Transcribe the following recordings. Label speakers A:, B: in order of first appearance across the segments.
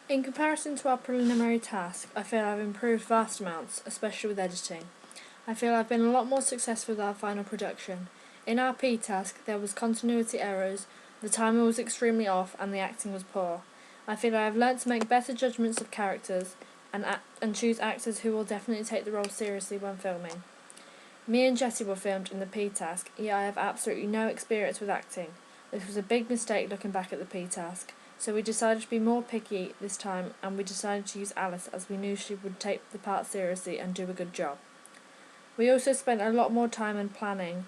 A: In comparison to our preliminary task, I feel I've improved vast amounts, especially with editing. I feel I've been a lot more successful with our final production. In our P task, there was continuity errors, the timing was extremely off, and the acting was poor. I feel I have learnt to make better judgments of characters and choose actors who will definitely take the role seriously when filming. Me and Jessie were filmed in the P task, yet I have absolutely no experience with acting. This was a big mistake looking back at the P task, so we decided to be more picky this time and we decided to use Alice as we knew she would take the part seriously and do a good job. We also spent a lot more time and planning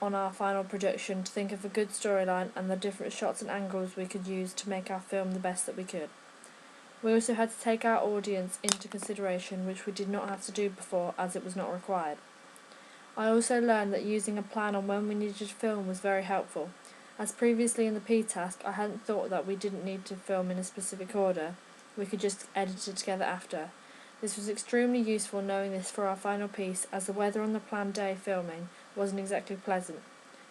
A: on our final production to think of a good storyline and the different shots and angles we could use to make our film the best that we could. We also had to take our audience into consideration, which we did not have to do before as it was not required. I also learned that using a plan on when we needed to film was very helpful. As previously in the P task, I hadn't thought that we didn't need to film in a specific order. We could just edit it together after. This was extremely useful knowing this for our final piece, as the weather on the planned day filming wasn't exactly pleasant,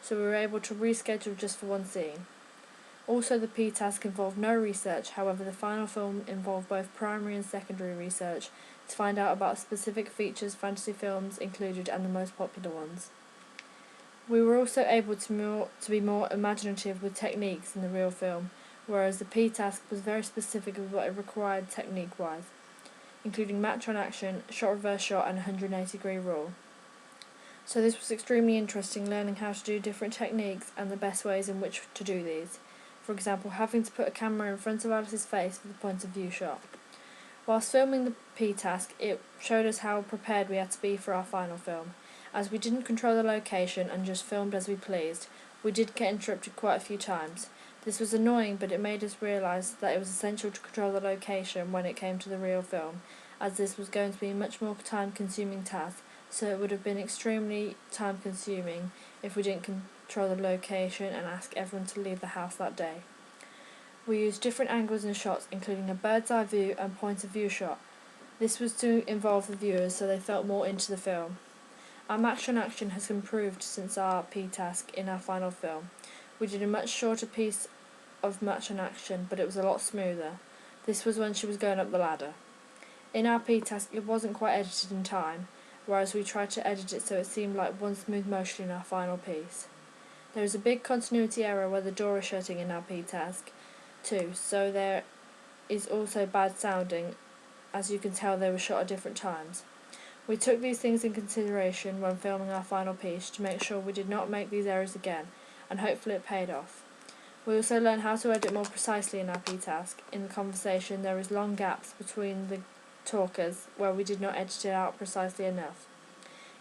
A: so we were able to reschedule just for one scene. Also, the P task involved no research, however the final film involved both primary and secondary research to find out about specific features fantasy films included and the most popular ones. We were also able to be more imaginative with techniques in the real film, whereas the P task was very specific with what it required technique-wise, including match on action, shot reverse shot and 180-degree rule. So this was extremely interesting, learning how to do different techniques and the best ways in which to do these. For example, having to put a camera in front of Alice's face for the point of view shot. Whilst filming the P task, it showed us how prepared we had to be for our final film. As we didn't control the location and just filmed as we pleased, we did get interrupted quite a few times. This was annoying, but it made us realise that it was essential to control the location when it came to the real film, as this was going to be a much more time-consuming task, so it would have been extremely time-consuming if we didn't control the location and ask everyone to leave the house that day. We used different angles and shots, including a bird's eye view and point of view shot. This was to involve the viewers so they felt more into the film. Our match on action has improved since our P task in our final film. We did a much shorter piece of match on action, but it was a lot smoother. This was when she was going up the ladder. In our P task, it wasn't quite edited in time, whereas we tried to edit it so it seemed like one smooth motion in our final piece. There is a big continuity error where the door is shutting in our P task too, so there is also bad sounding. As you can tell, they were shot at different times. We took these things in consideration when filming our final piece to make sure we did not make these errors again, and hopefully it paid off. We also learned how to edit more precisely in our P task. In the conversation, there is long gaps between the talkers where we did not edit it out precisely enough.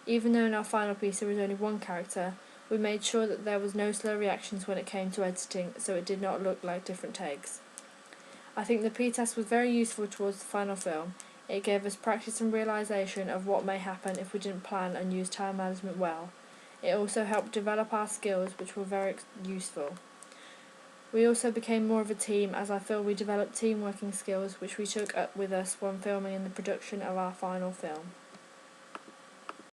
A: Even though in our final piece there was only one character, we made sure that there was no slow reactions when it came to editing, so it did not look like different takes. I think the P task was very useful towards the final film. It gave us practice and realisation of what may happen if we didn't plan and use time management well. It also helped develop our skills, which were very useful. We also became more of a team, as I feel we developed team working skills which we took up with us when filming in the production of our final film.